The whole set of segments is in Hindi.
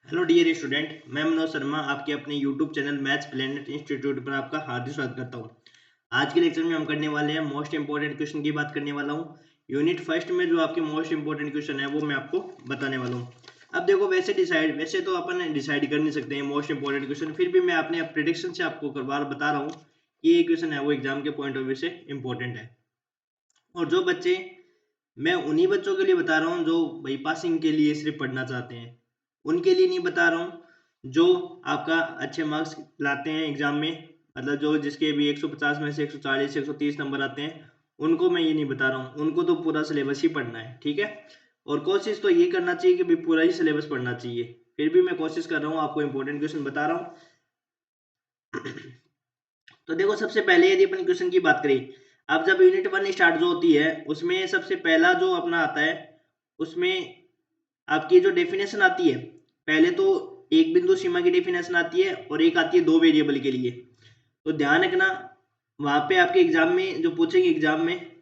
हेलो डियर स्टूडेंट, मैं मनोज शर्मा आपके अपने YouTube channel maths planet institute पर आपका हार्दिक स्वागत करता हूं। आज के लेक्चर में हम करने वाले हैं मोस्ट इंपॉर्टेंट क्वेश्चन की बात करने वाला हूं। यूनिट फर्स्ट में जो आपके मोस्ट इंपॉर्टेंट क्वेश्चन है वो मैं आपको बताने वाला हूं। अब देखो, वैसे तो अपन डिसाइड कर नहीं सकते हैं मोस्ट इंपॉर्टेंट क्वेश्चन, फिर भी मैं अपने प्रेडिक्शन से आपको बार बता रहा हूँ कि ये क्वेश्चन है वो एग्जाम के पॉइंट ऑफ व्यू से इंपॉर्टेंट है। और जो बच्चे, मैं उन्हीं बच्चों के लिए बता रहा हूँ जो भाई पासिंग के लिए सिर्फ पढ़ना चाहते हैं, उनके लिए नहीं बता रहा हूँ जो आपका अच्छे मार्क्स लाते हैं एग्जाम में, मतलब जो जिसके भी 150 में से 140 130 नंबर आते हैं, उनको मैं ये नहीं बता रहा हूँ। उनको तो पूरा सिलेबस ही पढ़ना है, ठीक है। और कोशिश तो ये करना चाहिए कि भाई पूरा ही सिलेबस पढ़ना चाहिए। फिर भी मैं कोशिश कर रहा हूँ, आपको इंपॉर्टेंट क्वेश्चन बता रहा हूँ। तो देखो, सबसे पहले यदि अपन क्वेश्चन की बात करें, अब जब यूनिट 1 स्टार्ट जो होती है उसमें सबसे पहला जो अपना आता है, उसमें आपकी जो डेफिनेशन आती है, पहले तो एक बिंदु सीमा की डेफिनेशन आती है और एक आती है दो वेरिएबल के लिए। तो ध्यान रखना, वहां पे आपके एग्जाम में जो पूछेंगे एग्जाम में,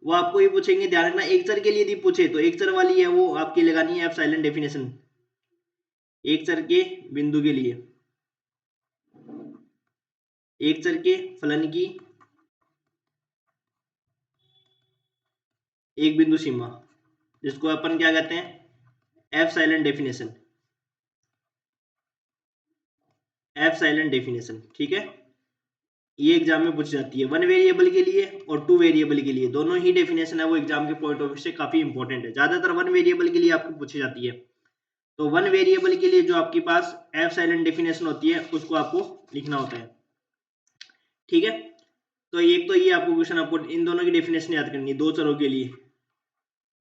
वो आपको ये पूछेंगे, ध्यान रखना, एक चर के लिए यदि पूछे तो एक चर वाली है वो आपकी लगानी है एफ साइलेंट डेफिनेशन, एक चर के बिंदु के लिए, एक चर के फलन की एक बिंदु सीमा, जिसको अपन क्या कहते हैं, F silent definition, F silent definition, ठीक है। ये एग्जाम में पूछी जाती है वन वेरिएबल के लिए और टू वेरिएबल के लिए, दोनों ही डेफिनेशन है वो एग्जाम के पॉइंट ऑफ व्यू से काफी इंपॉर्टेंट है। ज्यादातर वन वेरिएबल के लिए आपको पूछी जाती है। तो वन वेरिएबल के लिए जो आपके पास एफ साइलेंट डेफिनेशन होती है उसको आपको लिखना होता है, ठीक है। तो एक तो ये आपको क्वेश्चन, आपको इन दोनों की डेफिनेशन याद करनी है, दो चरों के लिए,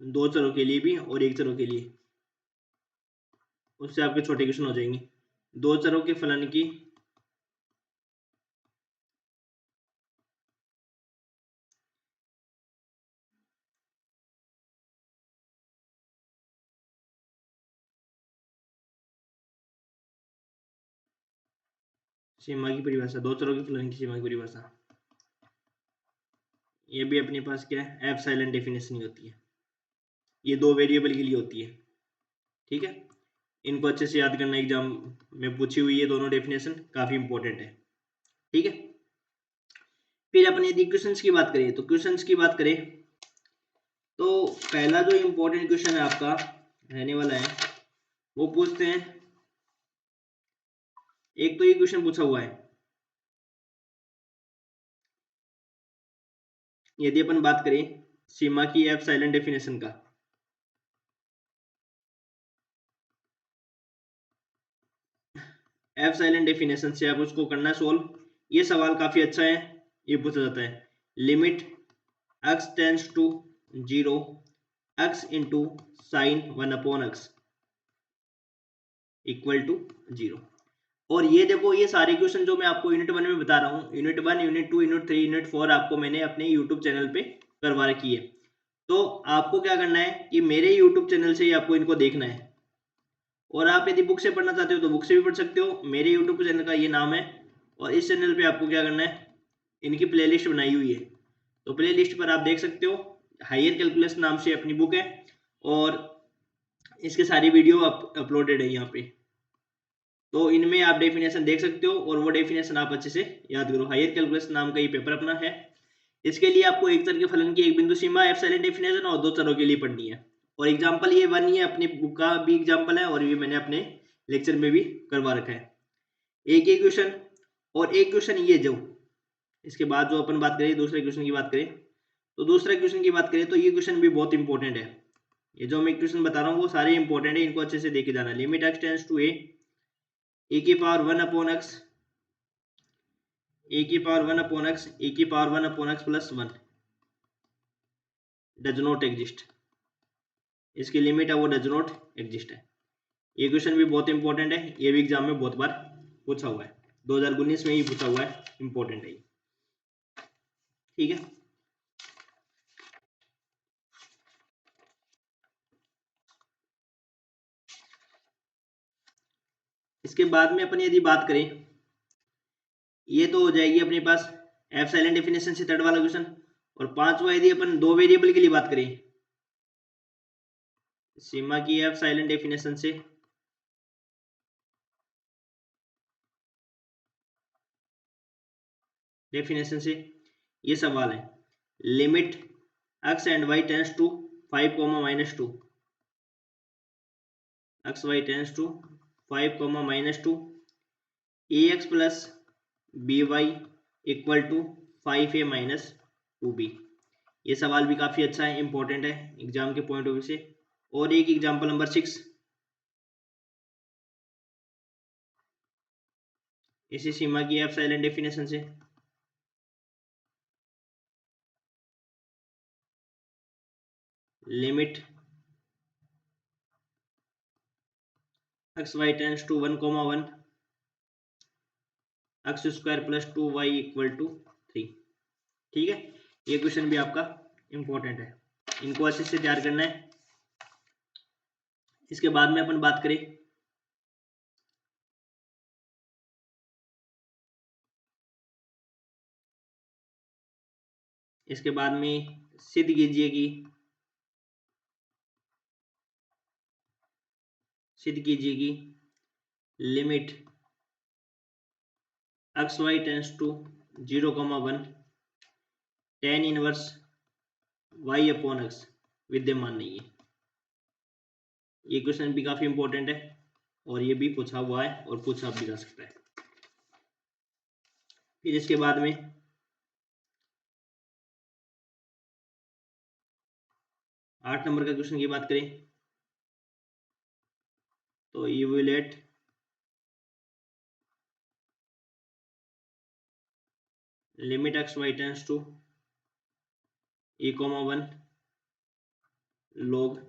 दो चरों के लिए भी और एक चरों के लिए, उससे आपके छोटे क्वेश्चन हो जाएंगे। दो चरों के फलन की सीमा की परिभाषा, दो चरों के फलन की सीमा की परिभाषा, ये भी अपने पास क्या है, एफ साइलेंट डेफिनेशन ही होती है। ये दो वेरिएबल के लिए होती है, ठीक है। इनको अच्छे से याद करना, एग्जाम में पूछी हुई है दोनों डेफिनेशन, काफी इंपॉर्टेंट है, ठीक है। फिर अपन यदि क्वेश्चंस की बात करें, तो क्वेश्चंस की बात करें तो पहला जो इंपॉर्टेंट क्वेश्चन है आपका रहने वाला है, वो पूछते हैं, एक तो ये क्वेश्चन पूछा हुआ है, यदि अपन बात करें सीमा की एफ साइलेंट डेफिनेशन का, एफ साइलेंट डेफिनेशन से आप उसको करना सोल्व। ये सवाल काफी अच्छा है, ये पूछा जाता है, limit x tends to 0 x into sine 1/x equal to 0। और ये देखो, ये सारे क्वेश्चन जो मैं आपको यूनिट 1 में बता रहा हूँ, यूनिट 1 यूनिट 2 यूनिट 3 यूनिट 4 आपको मैंने अपने यूट्यूब चैनल पे करवा रखी है। तो आपको क्या करना है कि मेरे यूट्यूब चैनल से ही आपको इनको देखना है, और आप यदि बुक से पढ़ना चाहते हो तो बुक से भी पढ़ सकते हो। मेरे यूट्यूब चैनल का ये नाम है, और इस चैनल पे आपको क्या करना है, इनकी प्लेलिस्ट बनाई हुई है, तो प्लेलिस्ट पर आप देख सकते हो, हायर कैलकुलस नाम से अपनी बुक है, और इसके सारी वीडियो अपलोडेड है यहाँ पे। तो इनमें आप डेफिनेशन देख सकते हो, और वो डेफिनेशन आप अच्छे से याद करो। हायर कैलकुलस नाम का ये पेपर अपना है। इसके लिए आपको एक चर के फलन की एक बिंदु सीमा, एफ साइलेंट डेफिनेशन और दो चरों के लिए पढ़नी है। और एग्जाम्पल ये वन ही है, अपनी बुक का भी एग्जाम्पल है, और ये मैंने अपने लेक्चर में भी करवा रखा है। एक ही क्वेश्चन, और एक क्वेश्चन ये जो इसके बाद जो अपन बात करें, दूसरे क्वेश्चन की बात करें, तो दूसरे क्वेश्चन की बात करें तो ये क्वेश्चन भी बहुत इंपॉर्टेंट है। ये जो मैं क्वेश्चन बता रहा हूँ वो सारे इंपॉर्टेंट है, इनको अच्छे से देखे जाना। लिमिट एक्स टेंस टू ए की पावर 1/x, ए की पावर 1/x, ए की power 1/x plus 1 does not exist, इसकी लिमिट है वो डज नॉट एग्जिस्ट है। ये क्वेश्चन भी बहुत इंपॉर्टेंट है, ये भी एग्जाम में बहुत बार पूछा हुआ है, 2019 में ही पूछा हुआ है, इंपॉर्टेंट है ये, ठीक है। इसके बाद में अपन यदि बात करें, ये तो हो जाएगी अपने पास एफ साइलेंट डेफिनेशन से थर्ड वाला क्वेश्चन। और पांचवा, यदि अपन दो वेरिएबल के लिए बात करें, सीमा की एफ साइलेंट डेफिनेशन से डेफिनेशन से ये सवाल है, limit x and y tends to 5 -2, x y tends to 5 -2, ax plus by equal to 5a minus 2b। ये सवाल भी काफी अच्छा है, इंपॉर्टेंट है एग्जाम के पॉइंट ऑफ व्यू से। और एक एग्जाम्पल नंबर 6 इसी सीमा की एप्सिलॉन डेफिनेशन से, limit x y tends to 1, 1 x square plus 2y equal to 3। ठीक है, ये क्वेश्चन भी आपका इंपॉर्टेंट है, इनको अच्छे से तैयार करना है। इसके बाद में अपन बात करें इसके बाद में सिद्ध कीजिए कि limit x y tends to 0, 1 tan inverse y upon x विद्यमान नहीं है। ये क्वेश्चन भी काफी इंपॉर्टेंट है और ये भी पूछा हुआ है और पूछा भी जा सकता है। फिर इसके बाद में 8 नंबर का क्वेश्चन की बात करें तो evaluate limit x y tends to e, 1 log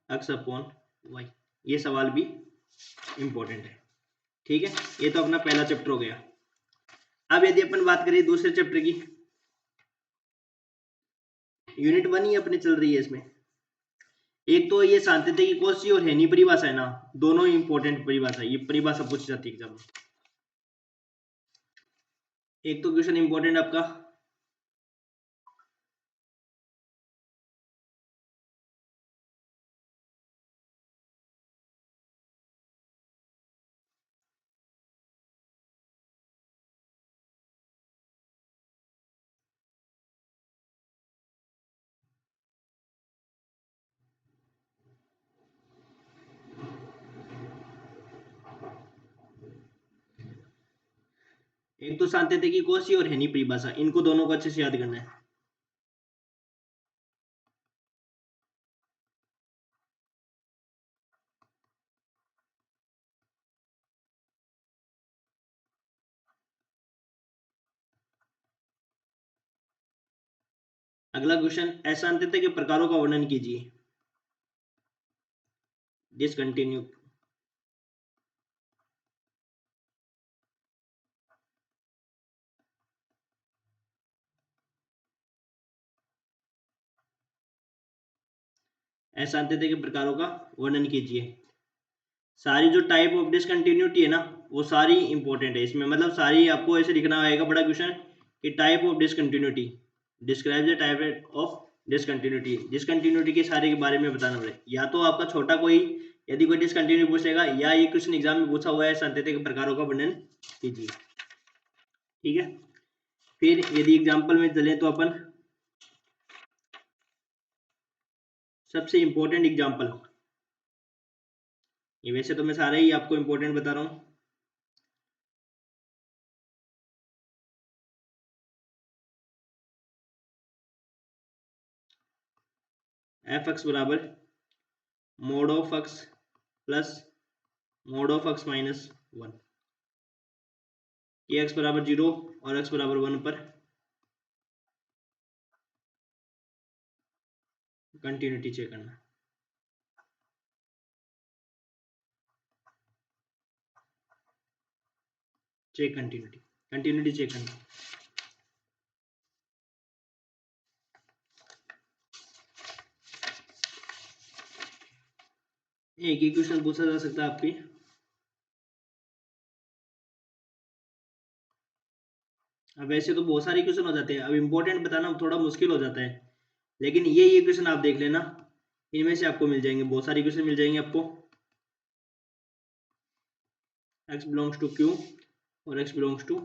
x upon y। ये सवाल भी इंपॉर्टेंट है। ठीक है, ये तो अपना पहला चैप्टर हो गया। अब यदि अपन बात करें दूसरे चैप्टर की, यूनिट 1 ही अपनी चल रही है इसमें। एक तो ये सांतत्य की कोशी और हेनी परिभाषा है ना, दोनों इंपॉर्टेंट परिभाषा है, ये परिभाषा पूछी जाती है एग्जाम में। एक तो क्वेश्चन इंपॉर्टेंट आपका एक तो सांतत्य की कोशी और हेनी परिभाषा, इनको दोनों को अच्छे से याद करना है। अगला क्वेश्चन, असांतत्य के प्रकारों का वर्णन कीजिए। डिसकंटिन्यू, असांतत्य के प्रकारों का वर्णन कीजिए। सारी जो टाइप ऑफ डिसकंटिन्यूटी है ना, वो सारी इंपॉर्टेंट है इसमें, मतलब सारी आपको ऐसे लिखना आएगा बड़ा क्वेश्चन कि type of discontinuity, describe the type of discontinuity, discontinuity के सारे के बारे में बताना पड़ेगा। या तो आपका छोटा कोई यदि कोई डिसकंटिन्यूटी पूछेगा, या ये क्वेश्चन एग्जाम में पूछा हुआ है सांतत्य के प्रकारों का वर्णन कीजिए। ठीक है, फिर यदि एग्जाम्पल में चले तो अपन सबसे इंपॉर्टेंट एग्जाम्पल, ये वैसे तो मैं सारे ही आपको इंपॉर्टेंट बता रहा हूँ। एफ एक्स बराबर mode of x plus mode of x minus 1, ये एक्स बराबर 0 और एक्स बराबर 1 पर कंटिन्यूटी चेक करना। चेक कंटिन्यूटी, कंटिन्यूटी चेक करना। एक ही क्वेश्चन पूछा जा सकता है आपकी, अब वैसे तो बहुत सारे क्वेश्चन हो जाते हैं, अब इंपॉर्टेंट बताना थोड़ा मुश्किल हो जाता है, लेकिन ये क्वेश्चन आप देख लेना, इनमें से आपको मिल जाएंगे, बहुत सारे क्वेश्चन मिल जाएंगे आपको। x बिलोंग्स टू q और x बिलोंग्स टू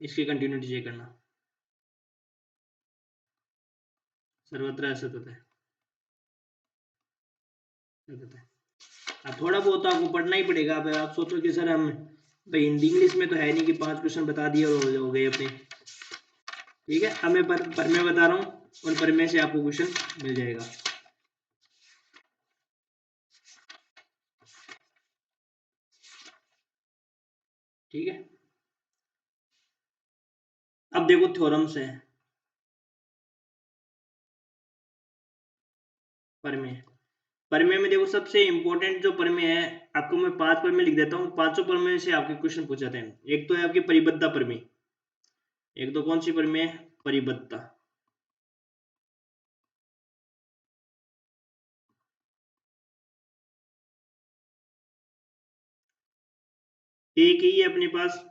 इसकी कंटिन्यूटी चेक करना। सर्वत्र असत होता है। अब थोड़ा बहुत तो आपको पढ़ना ही पड़ेगा। अब आप सोचो कि सर हम भाई हिंदी इंग्लिश में तो है नहीं कि 5 क्वेश्चन बता दिए और हो गए अपने। ठीक है, अब मैं पर मैं बता रहा हूँ और पर में से आपको क्वेश्चन मिल जाएगा। ठीक है, अब देखो थ्योरम्स है परमेय। परमेय में देखो सबसे इंपॉर्टेंट जो परमेय है, आपको मैं 5 परमेय लिख देता हूँ। 500 परमेय से आपके क्वेश्चन पूछ जाते हैं। एक तो है आपकी परिबद्धता परमेय। एक तो कौन सी परमेय है? परिबद्धता। एक ही है अपने पास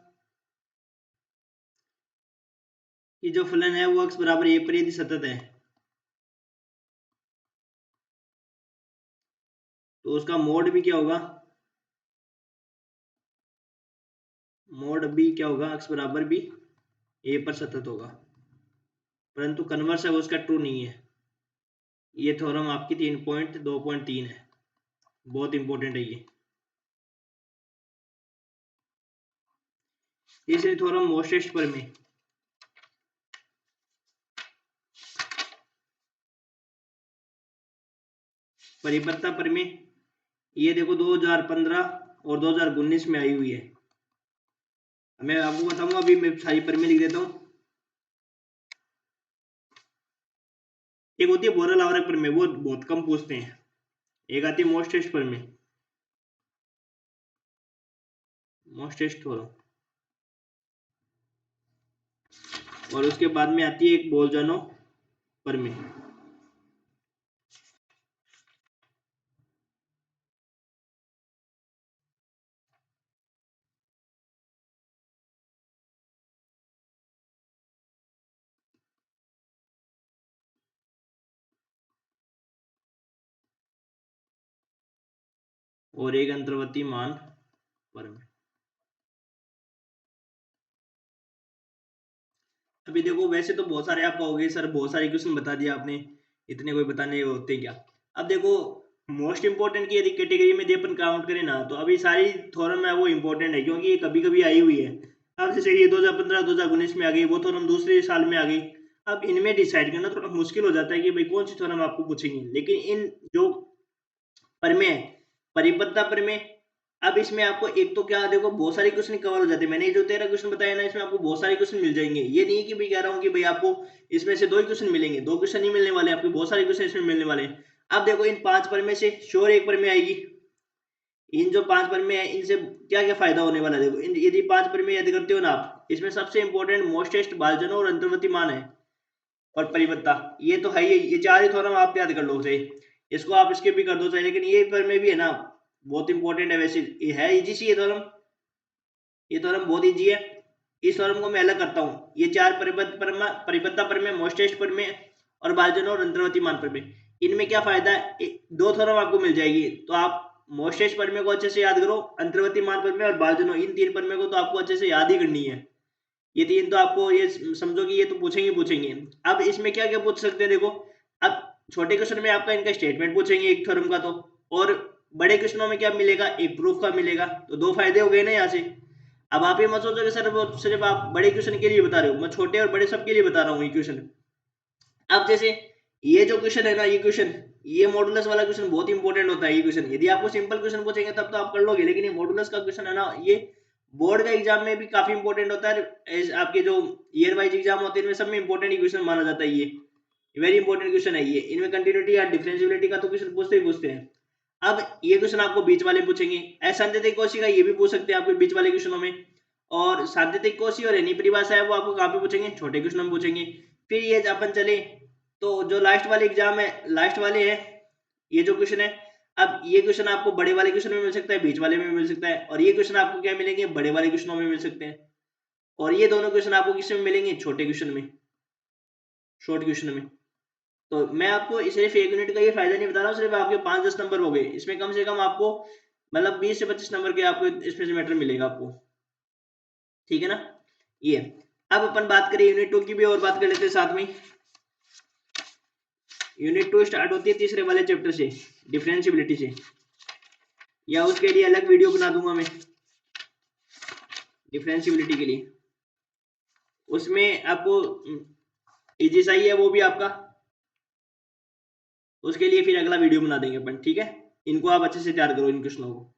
कि जो फलन है वो x बराबर a पर यदि सतत है तो उसका मोड भी क्या होगा? मोड b क्या होगा? x बराबर भी a पर सतत होगा। परंतु कन्वर्स है वो उसका ट्रू नहीं है। ये थ्योरम आपकी 3.2.3 है, बहुत इंपॉर्टेंट है ये। तीसरी थ्योरम मोस्टेस्ट परमेय। परिबद्धता परमेय ये देखो 2015 और 2019 में आई हुई है। मैं आपको बताऊंगा, अभी मैं सारी परमेय लिख देता हूँ। एक होती है बोरल आवरक परमेय, वो बहुत कम पूछते हैं। एक आती है मोस्टेस्ट परमेय, मोस्टेस्ट थ्योरम, और उसके बाद में आती है एक बोल्जानो परमेय। और एक अंतर्वर्ती मान परमेय। अभी देखो वैसे तो बहुत सारे आप कहोगे सर बहुत सारे क्वेश्चन बता दिया आपने, इतने कोई बताने होते क्या? अब देखो मोस्ट इंपोर्टेंट की यदि कैटेगरी में यदि अपन काउंट करें ना, तो अभी सारी थ्योरम है वो इंपॉर्टेंट है, क्योंकि ये कभी कभी आई हुई है। अब जैसे ये 2015 2019 में आ गई, वो थ्योरम दूसरे साल में आ गई। अब इनमें डिसाइड करना थोड़ा मुश्किल हो जाता है कि भाई कौन सी थ्योरम आपको पूछेंगे। लेकिन इन जो परमेय है, परिपत्ता परमेय, अब इसमें आपको एक तो क्या देखो बहुत सारे क्वेश्चन कवर हो जाते हैं। मैंने जो 13 क्वेश्चन बताया ना, इसमें आपको बहुत सारे क्वेश्चन मिल जाएंगे। ये नहीं कि भाई कह रहा हूँ कि भाई आपको इसमें से 2 ही क्वेश्चन मिलेंगे, 2 क्वेश्चन नहीं मिलने वाले, आपको बहुत सारे क्वेश्चन इसमें मिलने वाले हैं। अब देखो इन 5 परमेय से श्योर एक परमेय आएगी। इन जो 5 परमेय है इनसे क्या क्या फायदा होने वाला है? देखो यदि 5 परमेय याद करते हो ना आप, इसमें सबसे इंपॉर्टेंट मोस्टेस्ट, भाजनों और अंतर्वर्ती मान है और परिबद्धता, ये तो है ही। ये 4 ही थ्योरम आप याद कर लो चाहे, इसको आप स्किप भी कर दो चाहे, लेकिन ये परमेय भी है ना बहुत इंपॉर्टेंट है। वैसे ये है इजी सी ये थ्योरम, ये थ्योरम बहुत इजी है। इस थ्योरम को मैं अलग करता हूँ। ये 4 परिबद्धता परमेय, मोस्टेस्ट परमेय और भाजनों और अंतर्वर्ती मान परमेय, इनमें क्या फायदा है? 2 थ्योरम आपको मिल जाएगी, तो आप मोस्टेस्ट परमेय को अच्छे से याद करो, अंतर्वर्ती मान परमेय और भाजनों, इन 3 परमेय को तो आपको अच्छे से याद ही करनी है। ये 3 तो आपको ये समझो कि ये तो पूछेंगे पूछेंगे। अब इसमें क्या क्या पूछ सकते हैं देखो, अब छोटे क्वेश्चन में आपका इनका स्टेटमेंट पूछेंगे एक थ्योरम का, तो और बड़े क्वेश्चनों में क्या मिलेगा? एक प्रूफ का मिलेगा। तो 2 फायदे हो गए ना यहाँ से। अब आप ये मत सोचो कि सर वो सिर्फ आप बड़े क्वेश्चन के लिए बता रहे हो, मैं छोटे और बड़े सबके लिए बता रहा हूँ ये क्वेश्चन। अब जैसे ये जो क्वेश्चन है ना, ये क्वेश्चन, ये मॉडुलस वाला क्वेश्चन बहुत इंपॉर्टेंट होता है। ये क्वेश्चन यदि आपको सिंपल क्वेश्चन पूछेंगे तब तो आप कर लोगे, लेकिन ये मॉडुलस का क्वेश्चन है ना, ये बोर्ड का एग्जाम में भी काफी इंपॉर्टेंट होता है। आपके जो ईयर वाइज एग्जाम होते हैं इनमें सब में इंपॉर्टेंट क्वेश्चन माना जाता है। ये वेरी इंपॉर्टेंट क्वेश्चन है ये। इनमें कंटिन्यूटी या डिफरेंशिएबिलिटी का तो क्वेश्चन पूछते ही पूछते हैं। अब ये क्वेश्चन आपको बीच वाले पूछेंगे, असंततिक कोशी का ये भी पूछ सकते हैं आपके बीच वाले क्वेश्चनों में। और सांततिक कोशी और एनी परिभाषा है वो आपको कहाँ पे पूछेंगे? छोटे क्वेश्चन में पूछेंगे। फिर ये अपन चले तो जो लास्ट वाले एग्जाम है, लास्ट वाले है ये जो क्वेश्चन है, अब ये क्वेश्चन आपको बड़े वाले क्वेश्चन में मिल सकता है, बीच वाले में मिल सकता है, और ये क्वेश्चन आपको क्या मिलेंगे? बड़े वाले क्वेश्चनों में मिल सकते हैं। और ये दोनों क्वेश्चन आपको किस में मिलेंगे? छोटे क्वेश्चन में, शॉर्ट क्वेश्चन में। तो मैं आपको सिर्फ 1 यूनिट का ये फायदा नहीं बता रहा हूँ, सिर्फ आपके 5-10 नंबर हो गए, इसमें कम से कम आपको मतलब 20 से 25 नंबर के आपको इसमें से मैटर मिलेगा आपको। ठीक है ना? ये अब अपन बात करें यूनिट 2 की भी और बात कर लेते हैं साथ में। यूनिट 2 स्टार्ट होती है तीसरे वाले चैप्टर से, डिफरेंशिएबिलिटी से, या उसके लिए अलग वीडियो बना दूंगा मैं डिफरेंशिएबिलिटी के लिए। उसमें आपको इजी सा ही है वो भी आपका, उसके लिए फिर अगला वीडियो बना देंगे अपन, ठीक है। इनको आप अच्छे से तैयार करो इन क्वेश्चनों को।